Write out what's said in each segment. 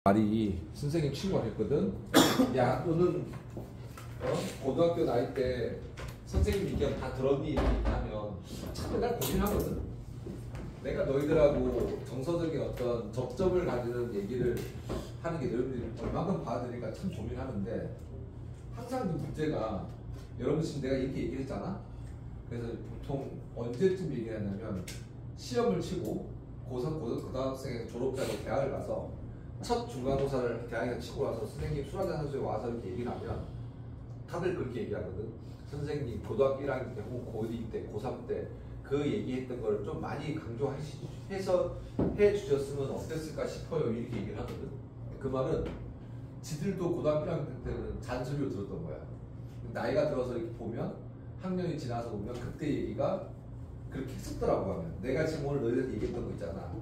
말이 선생님 친구가 됐거든. 야, 너는 고등학교 나이 때 선생님 의견 다 들었니? 이렇게 하면 참 맨날 고민하거든. 내가 너희들하고 정서적인 어떤 접점을 가지는 얘기를 하는 게 여러분들이 얼마큼 봐드리니까 참 고민하는데, 항상 그 문제가, 여러분 지금 내가 이렇게 얘기했잖아. 그래서 보통 언제쯤 얘기하냐면, 시험을 치고 고등학생에서 졸업자로 대학을 가서 첫 중간고사를 대학에서 치고 와서 선생님 술 한잔 하시고 와서 이렇게 얘기를 하면 다들 그렇게 얘기하거든. 선생님 고등학교 1학년 때 혹은 고2 때 고3 때 그 얘기했던 걸 좀 많이 강조해서 해주셨으면 어땠을까 싶어요, 이렇게 얘기를 하거든. 그 말은 지들도 고등학교 1학년 때는 잔소리로 들었던 거야. 나이가 들어서 이렇게 보면, 학년이 지나서 보면 그때 얘기가 그렇게 했었더라고. 하면 내가 지금 오늘 너희들한테 얘기했던 거 있잖아.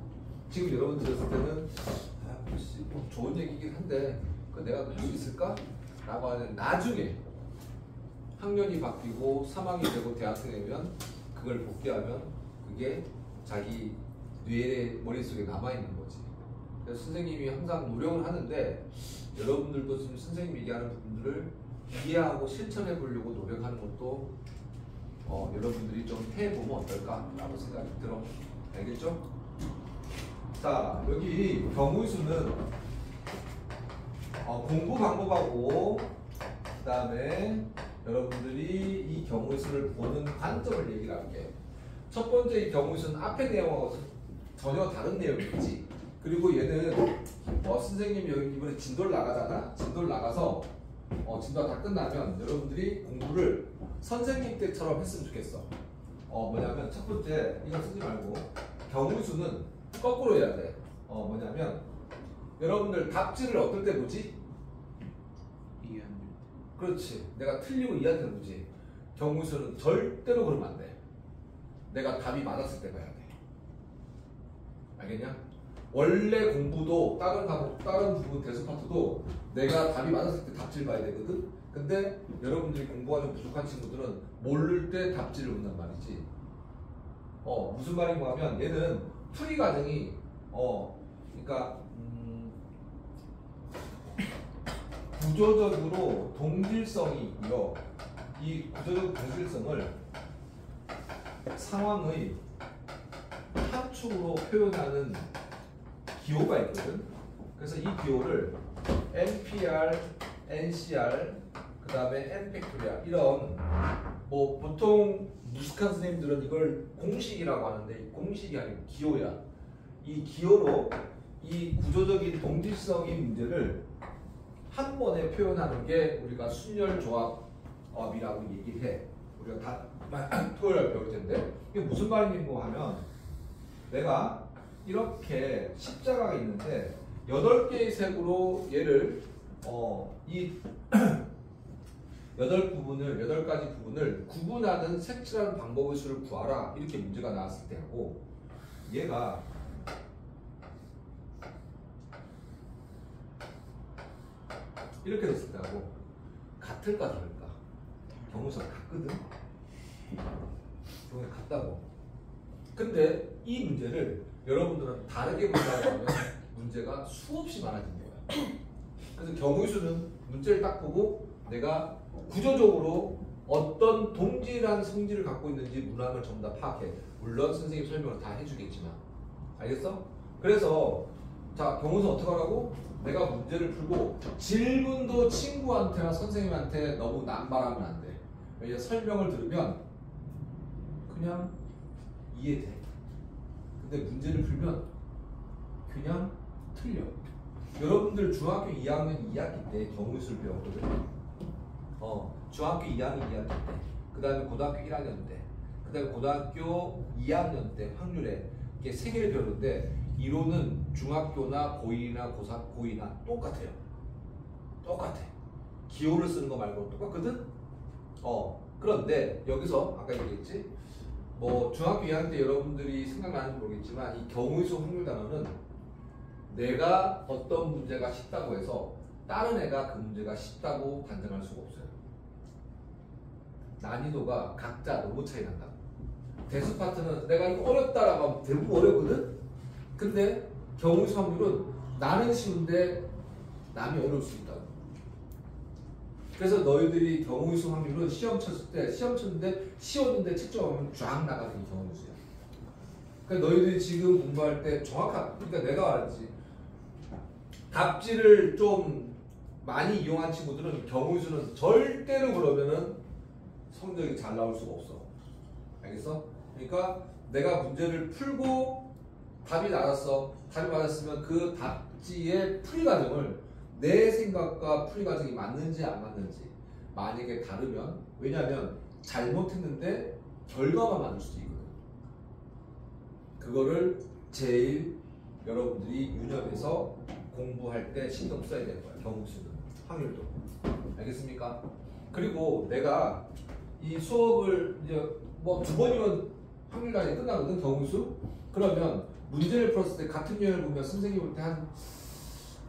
지금 여러분 들었을 때는 뭐 좋은 얘기긴 한데 그 내가 할 수 있을까? 라고 하는, 나중에 학년이 바뀌고 3학이 되고 대학생이 되면 그걸 복귀하면 그게 자기 뇌의 머릿속에 남아있는 거지. 그래서 선생님이 항상 노력을 하는데, 여러분들도 지금 선생님 얘기하는 부분들을 이해하고 실천해 보려고 노력하는 것도 여러분들이 좀 해보면 어떨까 라고 생각이 들어. 알겠죠? 자, 여기 경우의 수는 공부 방법하고 그 다음에 여러분들이 이 경우의 수를 보는 관점을 얘기를 할게. 첫 번째 이 경우의 수는 앞에 내용하고 전혀 다른 내용이지. 그리고 얘는 선생님이 여기 이번에 진도를 나가잖아. 진도를 나가서 진도가 다 끝나면 여러분들이 공부를 선생님 때처럼 했으면 좋겠어. 뭐냐면 첫 번째, 이거 쓰지 말고 경우의 수는 거꾸로 해야 돼. 뭐냐면 여러분들 답지를 어떨 때 보지? 이해하는. 그렇지. 내가 틀리고 이해할 때 보지. 경우의 수는 절대로 그러면 안 돼. 내가 답이 맞았을 때 봐야 돼. 알겠냐? 원래 공부도 다른 부분 대수 파트도 내가 답이 맞았을 때 답지를 봐야 되거든. 근데 여러분들이 공부가 좀 부족한 친구들은 모를 때 답지를 본단 말이지. 무슨 말인가 하면, 얘는 풀이 과정이 그러니까 구조적으로 동질성이 있고요. 이 구조적 동질성을 상황의 함축으로 표현하는 기호가 있거든. 그래서 이 기호를 NPR, NCR, 그 다음에 N팩토리얼, 이런 뭐 보통 무식한 선생님들은 이걸 공식이라고 하는데, 공식이 아니고 기호야. 이 기호로 이 구조적인 동질성의 문제를 한 번에 표현하는 게 우리가 순열조합이라고 얘기를 해. 우리가 다 토요일에 배울 텐데, 이게 무슨 말인가 하면, 내가 이렇게 십자가가 있는데 8개의 색으로 얘를 이 8가지 부분을 구분하는 색칠하는 방법의 수를 구하라, 이렇게 문제가 나왔을 때 하고, 얘가 이렇게 됐을 때 하고 같을까 다를까? 경우수가 같거든? 경우가 같다고. 근데 이 문제를 여러분들은 다르게 본다고 하면 문제가 수없이 많아지는 거야. 그래서 경우의 수는 문제를 딱 보고 내가 구조적으로 어떤 동질한 성질을 갖고 있는지 문항을 전부 다 파악해. 물론 선생님 설명을 다 해주겠지만. 알겠어? 그래서 자, 경우는 어떻게 하라고? 내가 문제를 풀고 질문도 친구한테나 선생님한테 너무 남발하면 안 돼. 왜냐면 설명을 들으면 그냥 이해돼. 근데 문제를 풀면 그냥 틀려. 여러분들 중학교 2학년 2학기 때 경우의 수를 배웠거든. 중학교 2학년 2학기 때, 그 다음에 고등학교 1학년 때, 그 다음에 고등학교 2학년 때 확률에 이렇게 3개를 배웠는데, 이론은 중학교나 고1이나 고3, 고2나 똑같아요. 똑같아. 기호를 쓰는 거 말고 똑같거든? 그런데 여기서 아까 얘기했지? 뭐 중학교 2학년 때 여러분들이 생각나는지 모르겠지만, 이 경우의 수 확률 단어는 내가 어떤 문제가 쉽다고 해서 다른 애가 그 문제가 쉽다고 단정할 수가 없어요. 난이도가 각자 너무 차이 난다고. 대수 파트는 내가 이거 어렵다라고 하면 대부분 어렵거든? 근데 경우의 수 확률은 나는 쉬운데 남이 어려울 수 있다고. 그래서 너희들이 경우의수 확률은 시험 쳤을 때 시험 쳤는데 쉬웠는데 채점하면 쫙 나가는 게 경우의수야. 그러니까 너희들이 지금 공부할 때 그러니까 내가 말했지. 답지를 좀 많이 이용한 친구들은 경우의수는 절대로 그러면은 성적이 잘 나올 수가 없어. 알겠어? 그러니까 내가 문제를 풀고 답이 나왔어. 답이 맞았으면 그 답지의 풀이 과정을 내 생각과 풀이 과정이 맞는지 안 맞는지 만약에 다르면 왜냐하면 잘못했는데 결과만 맞을 수도 있거든. 그거를 제일 여러분들이 유념해서 공부할 때 신경 써야 되는 거야. 경우수는 확률도. 알겠습니까? 그리고 내가 이 수업을 이제 뭐 2번이면 확률 과정이 끝나거든. 경우수. 그러면 문제를 풀었을 때 같은 유형을 보면 선생님이 볼 때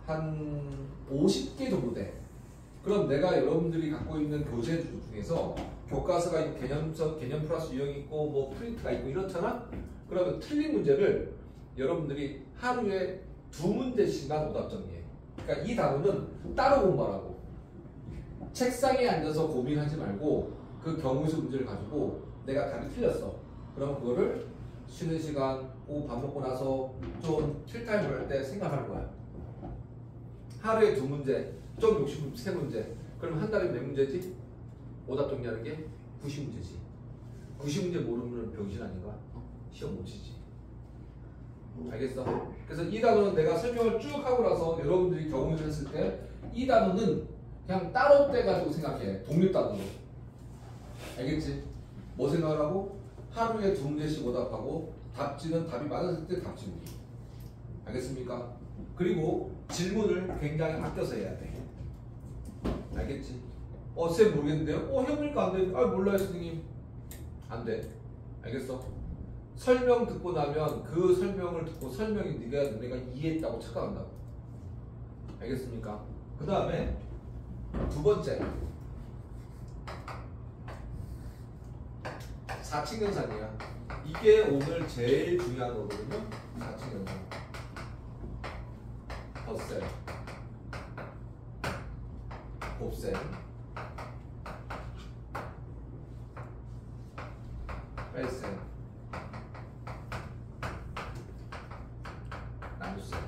한 50개 정도 돼. 그럼 내가 여러분들이 갖고 있는 교재 중에서 교과서가 있고 개념 플러스 유형이 있고 뭐 프린트가 있고 이렇잖아? 그러면 틀린 문제를 여러분들이 하루에 2문제씩만 오답 정리해. 그러니까 이 단어는 따로 공부하라고. 책상에 앉아서 고민하지 말고 그 경우에서 문제를 가지고 내가 답이 틀렸어. 그럼 그거를 쉬는 시간, 오후 밥 먹고 나서 좀 킬타임을 할 때 생각하는 거야. 하루에 2문제, 좀 욕심 3문제. 그럼 한 달에 몇 문제지? 오답 정리하는 게 90문제지. 90문제 모르면 병신 아닌가? 시험 못 치지. 알겠어? 그래서 이 단어는 내가 설명을 쭉 하고 나서 여러분들이 경험을 했을 때 이 단어는 그냥 따로 떼가지고 생각해. 독립 단어로. 알겠지? 뭐 생각하라고? 하루에 2문제씩 오답하고 답지는 답이 맞았을 때 답지 묻기. 알겠습니까? 그리고 질문을 굉장히 아껴서 해야 돼. 알겠지? 쌤 모르겠는데요? 해보니까 안 돼. 몰라요 선생님. 안 돼. 알겠어? 설명 듣고 나면 그 설명을 듣고 설명이 내가 이해했다고 착각한다고. 알겠습니까? 그 다음에 2번째 4층연산이야. 이게 오늘 제일 중요한 거거든요. 4층연산. 덧셈, 곱셈, 뺄셈, 나눗셈.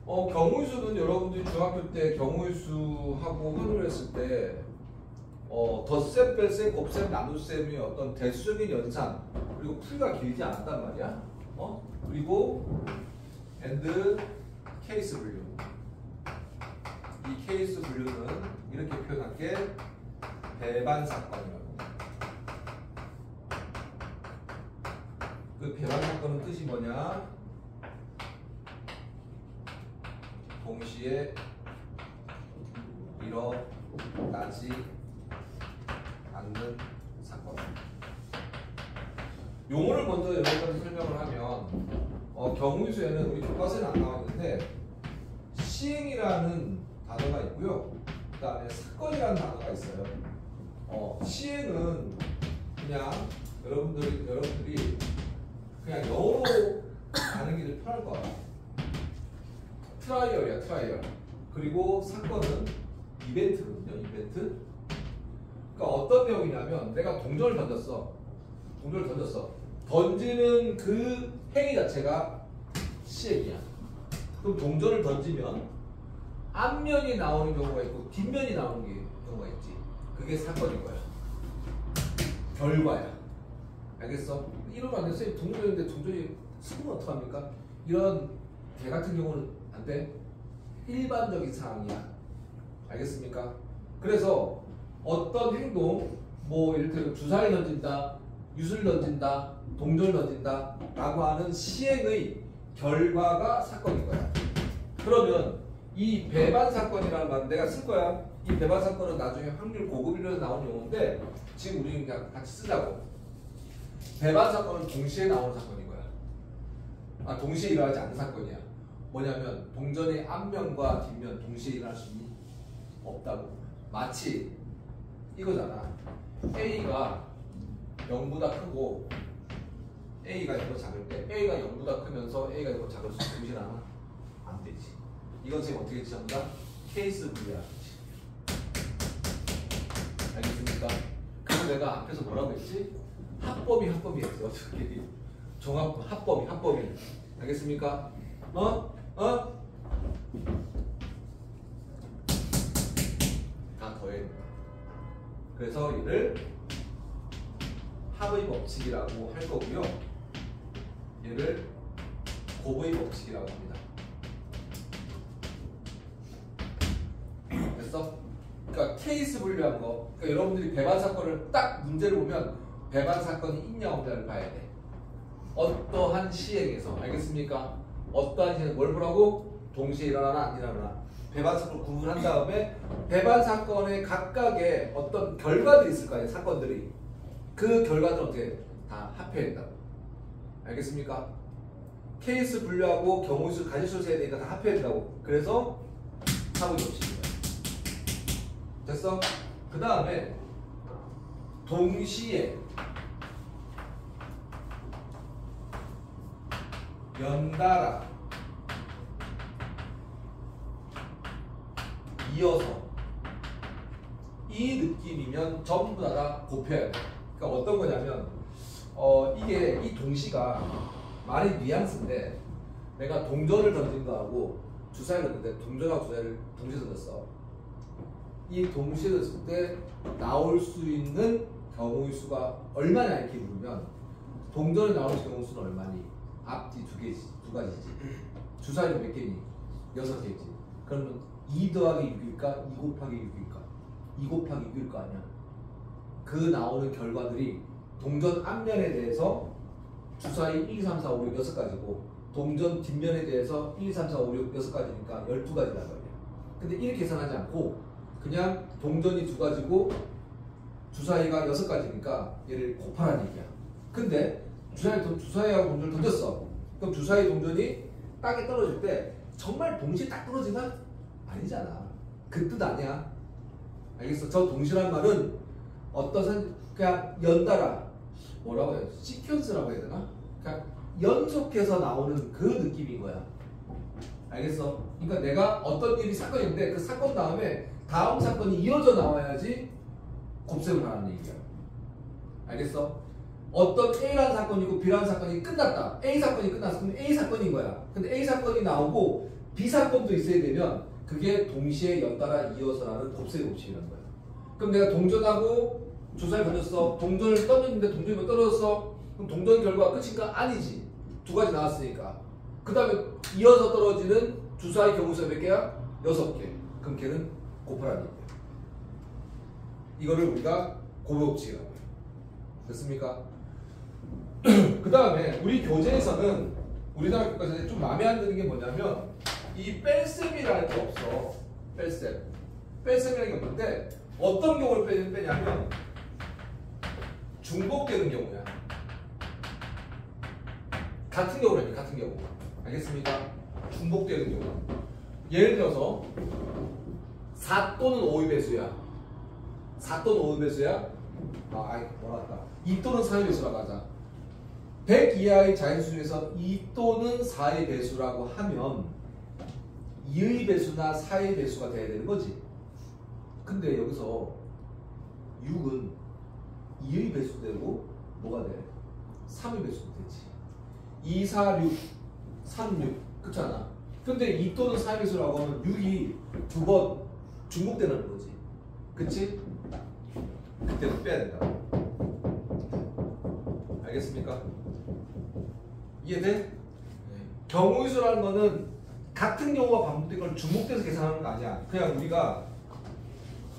경우의수는 여러분들이 중학교 때 경우의수하고 확률을 했을 때 덧셈, 뺄셈, 곱셈, 나눗셈이 어떤 대수적인 연산 그리고 풀이가 길지 않았단 말이야. 그리고 and 케이스 분류. 이 케이스 분류는 이렇게 표현할게. 배반 사건이라고. 그 배반 사건은 뜻이 뭐냐? 동시에 일어나지 않는 사건. 용어를 먼저 여러분한테 설명을 하면 경우수에는 우리 교과서에는 안 나왔는데 시행이라는 단어가 있고요. 그 다음에 사건이라는 단어가 있어요. 시행은 그냥 여러분들이 그냥 영어로 가는 길을 편할 거야. 트라이얼이야, 트라이얼. 그리고 사건은 이벤트거든요, 이벤트. 그러니까 어떤 내용이냐면 내가 동전을 던졌어. 던지는 그 행위 자체가 시행이야. 그럼 동전을 던지면 앞면이 나오는 경우가 있고 뒷면이 나오는 경우가 있지. 그게 사건인 거야. 결과야. 알겠어? 이러면 안 돼. 선생님 동전인데 동전이 쓰면 어떡합니까? 이런 개 같은 경우는 안 돼. 일반적인 사항이야. 알겠습니까? 그래서 어떤 행동, 뭐 이를테면 주사위 던진다, 유술 던진다, 동전을 던진다 라고 하는 시행의 결과가 사건인 거야. 그러면 이 배반 사건이라는 말 내가 쓸 거야. 이 배반 사건은 나중에 확률 고급일로서 나오는 용어인데 지금 우리 그냥 같이 쓰자고. 배반 사건은 동시에 나오는 사건인 거야. 동시에 일어나지 않는 사건이야. 뭐냐면 동전의 앞면과 뒷면 동시에 일어날 수 없다고. 마치 이거잖아. A가 0보다 크고 A가 0보다 작을 때 A가 0보다 크면서 A가 0보다 작을 수 동시에 나면 안 되지. 이건 지금 어떻게 했지? 전부 다 케이스 분류야. 알겠습니까? 그래서 내가 앞에서 뭐라고 했지? 합법이 했어. 어떻게 종합 합법이. 알겠습니까? 다 더해. 그래서 얘를 합의 법칙이라고 할 거고요. 얘를 곱의 법칙이라고 합니다. 됐어? 그러니까 케이스 분류한 거. 그러니까 여러분들이 배반 사건을 딱 문제를 보면 배반 사건이 있냐 없냐를 봐야 돼. 어떠한 시행에서. 알겠습니까? 어떠한 시행 뭘 보라고? 동시에 일어나나 안 일어나나. 배반 사건을 구분한 다음에 배반 사건의 각각의 어떤 결과들이 있을 거 아니에요. 사건들이. 그 결과들은 어떻게 다 합해야 된다고. 알겠습니까? 케이스 분류하고 경우수 가지수를 세야 되니까 다 합해야 된다고. 그래서 합의 법칙인 거야. 됐어? 그 다음에 동시에 연달아 이어서 이 느낌이면 전부 다 곱해야 돼. 그러니까 어떤 거냐면 이게 이 동시가 말이 뉘앙스인데 내가 동전을 던진 거하고 주사위를 던졌는데 동전하고 주사위를 동시에 던졌어. 이 동시에 던졌을 때 나올 수 있는 경우의 수가 얼마냐 이렇게 물으면 동전이 나올 수 있는 경우 수는 얼마니? 앞뒤 두 가지지. 주사위는 몇 개니? 6개지. 그러면 2 더하기 6일까? 2 곱하기 6일까? 2 곱하기 6일 거 아니야. 그 나오는 결과들이 동전 앞면에 대해서 주사위 1, 2, 3, 4, 5, 6, 6가지고 동전 뒷면에 대해서 1, 2, 3, 4, 5, 6, 6가지니까 12가지란 말이야. 근데 이렇게 계산하지 않고 그냥 동전이 2가지고 주사위가 6가지니까 얘를 곱하라는 얘기야. 근데 주사위하고 동전을 던졌어. 그럼 주사위 동전이 땅에 떨어질 때 정말 동시에 딱 떨어지나? 아니잖아. 그 뜻 아니야. 알겠어? 저 동시란 말은 그냥 연달아 뭐라고 해야 돼? 시퀀스라고 해야 되나? 그냥 연속해서 나오는 그 느낌인 거야. 알겠어? 그러니까 내가 어떤 일이 사건인데 그 사건 다음에 다음 사건이 이어져 나와야지 곱셈을 하는 얘기야. 알겠어? 어떤 A라는 사건이 있고 B라는 사건이 끝났다. A 사건이 끝났어. 그럼 A 사건인 거야. 근데 A 사건이 나오고 B 사건도 있어야 되면 그게 동시에 연달아 이어서 나는 곱셈 법칙이라는 거야. 그럼 내가 동전하고 주사위 던졌어. 동전을 던졌는데 동전이 떨어졌어. 그럼 동전 결과가 끝인가? 아니지. 2가지 나왔으니까. 그 다음에 이어서 떨어지는 주사위 경우수가 몇 개야? 6개. 그럼 걔는 곱하라는 얘기야. 이거를 우리가 곱법칙이라고 해요. 됐습니까? 그 다음에 우리 교재에서는 우리나라 교과서에 좀 마음에 안 드는 게 뭐냐면 이 뺄셈이라는 게 없어. 뺄셈이라는 게 없는데 어떤 경우를 빼냐면 중복되는 경우야. 같은 경우라니. 같은 경우. 알겠습니까? 중복되는 경우. 예를 들어서 4 또는 5의 배수야. 4 또는 5의 배수야? 뭐랄까. 2 또는 4의 배수라고 하자. 100 이하의 자연수 중에서 2 또는 4의 배수라고 하면 2의 배수나 4의 배수가 돼야 되는 거지. 근데 여기서 6은 2의 배수도 되고 뭐가 돼? 3의 배수도 되지. 2, 4, 6, 3, 6 그렇잖아. 근데 2 또는 4의 배수라고 하면 6이 2번 중복되는 거지. 그치? 그때는 빼야 된다. 알겠습니까? 이해돼? 네. 경우의 수라는 거는 같은 경우가 반복된 걸 중복돼서 계산하는 거 아니야. 그냥 우리가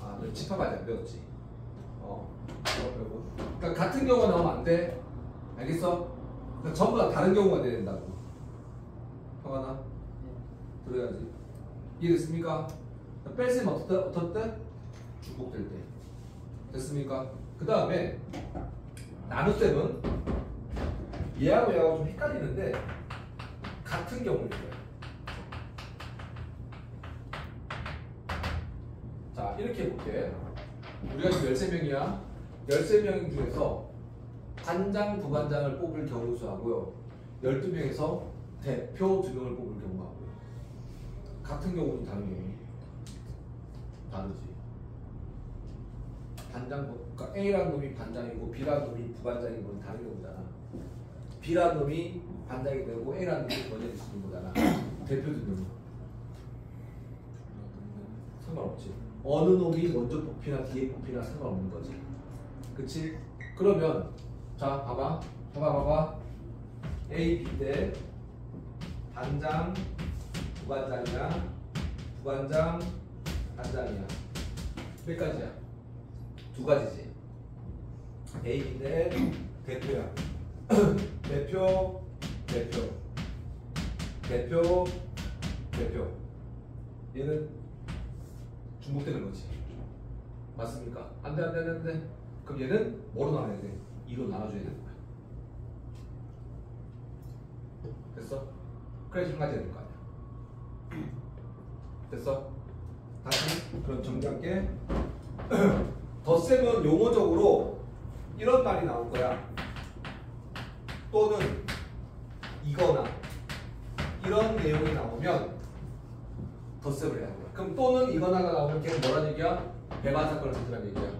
너 집합하지 안 배웠지? 그러니까 같은 경우가 나오면 안 돼. 알겠어? 그러니까 전부 다 다른 경우가 돼야 된다고. 형아나? 그래야지. 이해됐습니까? 뺄셈 어떨 때? 중복될 때. 됐습니까? 그 다음에 나눗셈은 얘하고 얘하고 좀 헷갈리는데 같은 경우일 거예요. 자, 이렇게 해볼게. 우리가 지금 13명이야. 13명 중에서 관장, 부관장을 뽑을 경우수하고요. 12명에서 대표 2명을 뽑을 경우하고요. 같은 경우는 다른 경우 다르지. 반장, 그러니까 A라는 놈이 반장이고 B라는 놈이 부반장인 건 다른 경우잖아. B라는 놈이 반장이 되고 A라는 놈이 번역일 수 있는 거잖아. 대표적인 경우. 상관없지. 어느 놈이 먼저 뽑히나 뒤에 뽑히나 상관없는 거지. 그치? 그러면 자 봐봐. A, B 때 반장, 부반장이야. 부반장, 반장이야. 몇 가지야? 두 가지지. A, B 때 대표야. 대표. 얘는 중복되는 거지. 맞습니까? 안 돼. 그럼 얘는 뭐로 나눠야 돼? 2로 나눠줘야 되는 거야. 됐어? 그래 한 가지 될 거 아니야. 됐어? 다시 그럼 정리할게. 덧셈은 용어적으로 이런 말이 나올 거야. 또는 이거나 이런 내용이 나오면 덧셈을 해야 돼. 그럼 또는 이거나가 나오면 걔는 뭐라는 얘기야? 배반 사건을 뜻하는 얘기야.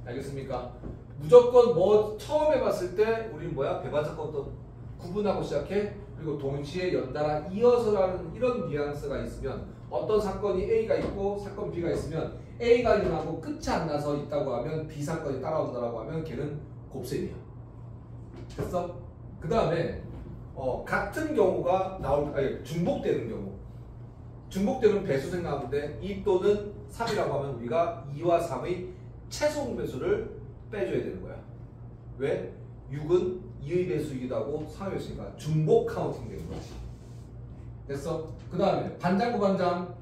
알겠습니까? 무조건 뭐 처음 해봤을 때 우리는 뭐야? 배반 사건도 구분하고 시작해. 그리고 동시에 연달아 이어서라는 이런 뉘앙스가 있으면 어떤 사건이 A가 있고 사건 B가 있으면 A가 일어나고 끝이 안 나서 있다고 하면 B 사건이 따라온다라고 하면 걔는 곱셈이야. 됐어? 그 다음에 같은 경우가 중복되는 경우. 중복되는 배수 생각하는데 2 또는 3이라고 하면 우리가 2와 3의 최소 배수를 빼줘야 되는 거야. 왜? 6은 2의 배수이기도 하고 3의 배수니까 중복 카운팅 되는 거지. 됐어? 그 다음에 반장, 부반장,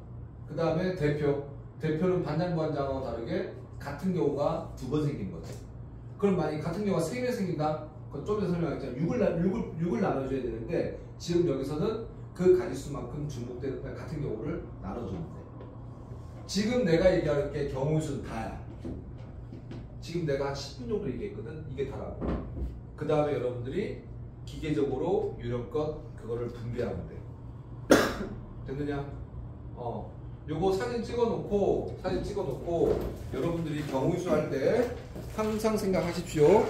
그 다음에 대표. 대표는 반장, 부반장하고 다르게 같은 경우가 2번 생긴 거지. 그럼 만약에 같은 경우가 3배 생긴다? 그건 좀 전에 설명했잖아. 6을 나눠줘야 되는데 지금 여기서는 그 가지수만큼 중복되는 같은 경우를 나눠주면 돼. 지금 내가 얘기할 게 경우수는 다야. 지금 내가 한 10분 정도 얘기했거든. 이게 다라고. 그 다음에 여러분들이 기계적으로 유령껏 그거를 분배하면 돼. 됐느냐? 요거 사진 찍어놓고 여러분들이 경우수 할 때 항상 생각하십시오.